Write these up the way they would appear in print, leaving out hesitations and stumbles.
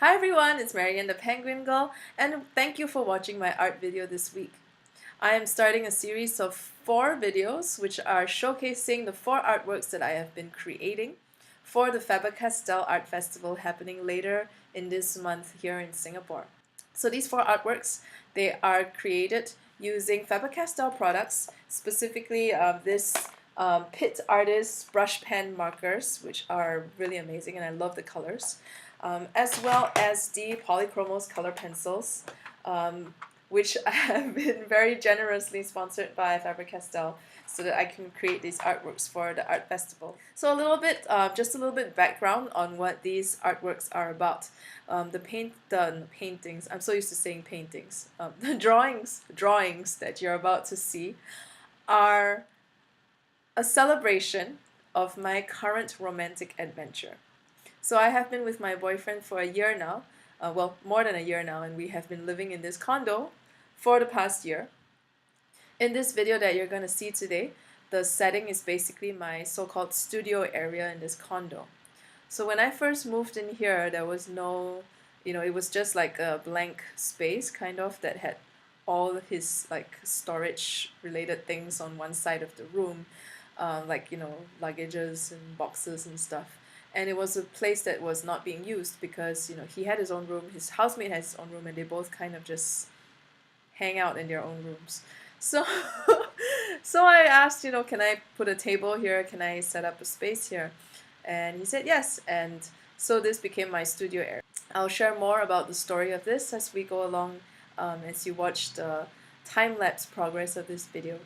Hi everyone, it's Marianne the Penguin Girl, and thank you for watching my art video this week. I am starting a series of 4 videos which are showcasing the 4 artworks that I have been creating for the Faber-Castell Art Festival happening later in this month here in Singapore. So these 4 artworks, they are created using Faber-Castell products, specifically this Pitt Artist brush pen markers, which are really amazing and I love the colors, as well as the Polychromos color pencils, which have been very generously sponsored by Faber-Castell so that I can create these artworks for the art festival. So just a little bit background on what these artworks are about. The paintings, I'm so used to saying paintings, the drawings that you're about to see are a celebration of my current romantic adventure. So I have been with my boyfriend for a year now, well, more than a year now, and we have been living in this condo for the past year. In this video that you're going to see today, the setting is basically my so-called studio area in this condo. So when I first moved in here, there was no, it was just like a blank space kind of that had all his like storage related things on one side of the room, luggages and boxes and stuff. And it was a place that was not being used because he had his own room, his housemate has his own room, and they both kind of just hang out in their own rooms. So so I asked, can I put a table here, can I set up a space here? And he said yes, and so this became my studio area. I'll share more about the story of this as we go along, as you watch the time-lapse progress of this video.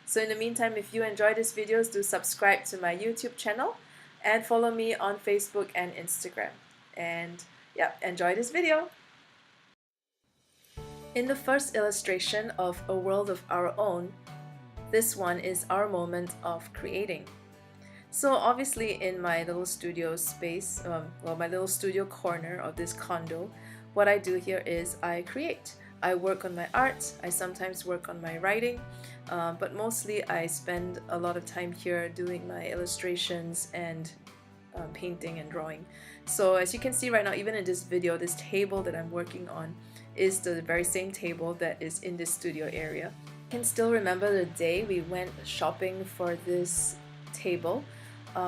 So in the meantime, if you enjoy these videos, do subscribe to my YouTube channel and follow me on Facebook and Instagram. And yeah, enjoy this video! In the first illustration of A World of Our Own, this one is our moment of creating. So obviously in my little studio space, my little studio corner of this condo, what I do here is I create. I work on my art, I sometimes work on my writing, but mostly I spend a lot of time here doing my illustrations and painting and drawing. So as you can see right now, even in this video, this table that I'm working on is the very same table that is in this studio area. I can still remember the day we went shopping for this table.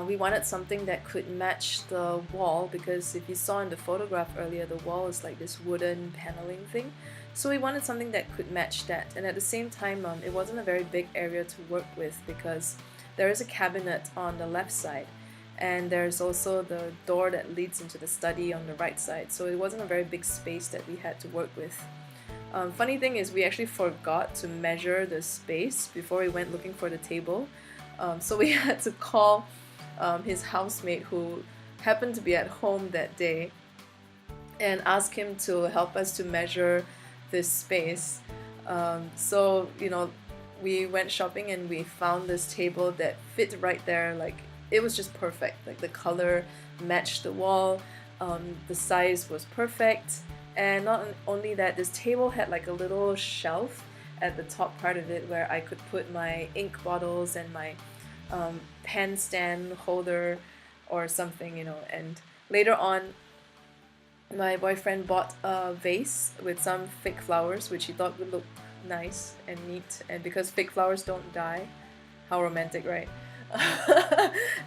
We wanted something that could match the wall because if you saw in the photograph earlier, the wall is like this wooden paneling thing. So we wanted something that could match that, and at the same time it wasn't a very big area to work with because there is a cabinet on the left side and there's also the door that leads into the study on the right side, so it wasn't a very big space that we had to work with. Funny thing is we actually forgot to measure the space before we went looking for the table, so we had to call his housemate who happened to be at home that day and ask him to help us to measure this space. So we went shopping and we found this table that fit right there. Like, it was just perfect. Like, the color matched the wall, the size was perfect, and not only that, this table had like a little shelf at the top part of it where I could put my ink bottles and my pen stand holder or something, and later on my boyfriend bought a vase with some fake flowers which he thought would look nice and neat, and because fake flowers don't die, how romantic, right?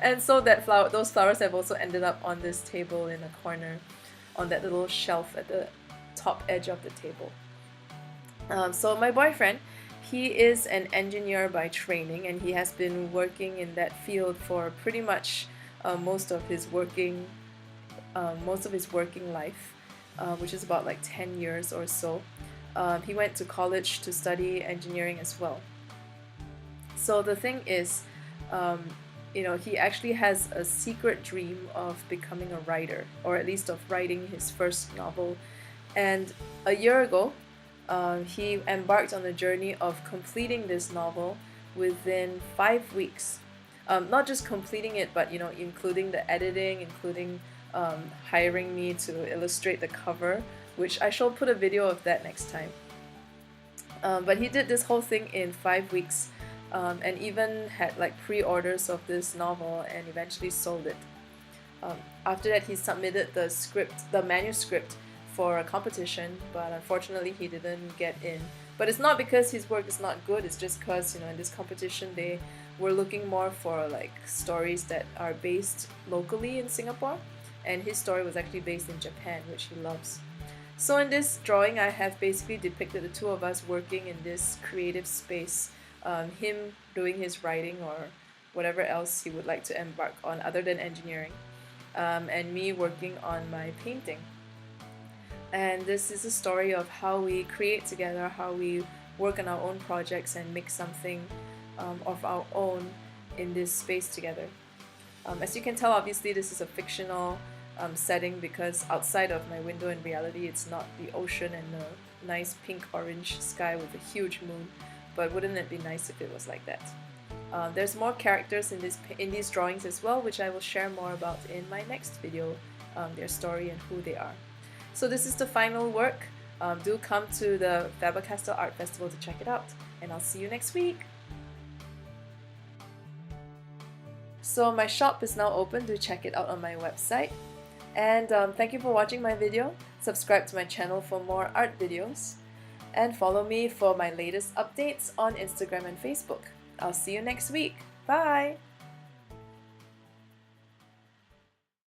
And so those flowers have also ended up on this table in a corner on that little shelf at the top edge of the table. So my boyfriend, he is an engineer by training and he has been working in that field for pretty much most of his working life, which is about like 10 years or so. He went to college to study engineering as well. So the thing is, he actually has a secret dream of becoming a writer, or at least of writing his first novel. And a year ago, he embarked on the journey of completing this novel within 5 weeks. Not just completing it, but including the editing, including hiring me to illustrate the cover, which I shall put a video of that next time. But he did this whole thing in 5 weeks, and even had like pre-orders of this novel and eventually sold it. After that, he submitted the manuscript for a competition, but unfortunately he didn't get in. But it's not because his work is not good, it's just because, in this competition they were looking more for like stories that are based locally in Singapore, and his story was actually based in Japan, which he loves. So in this drawing, I have basically depicted the two of us working in this creative space, him doing his writing or whatever else he would like to embark on other than engineering, and me working on my painting. And this is a story of how we create together, how we work on our own projects and make something of our own in this space together. As you can tell, obviously this is a fictional setting, because outside of my window in reality it's not the ocean and the nice pink-orange sky with a huge moon, but wouldn't it be nice if it was like that? There's more characters in these drawings as well, which I will share more about in my next video, their story and who they are. So this is the final work. Do come to the Faber-Castell Art Festival to check it out, and I'll see you next week! So my shop is now open. Do check it out on my website. And thank you for watching my video. Subscribe to my channel for more art videos. And follow me for my latest updates on Instagram and Facebook. I'll see you next week. Bye!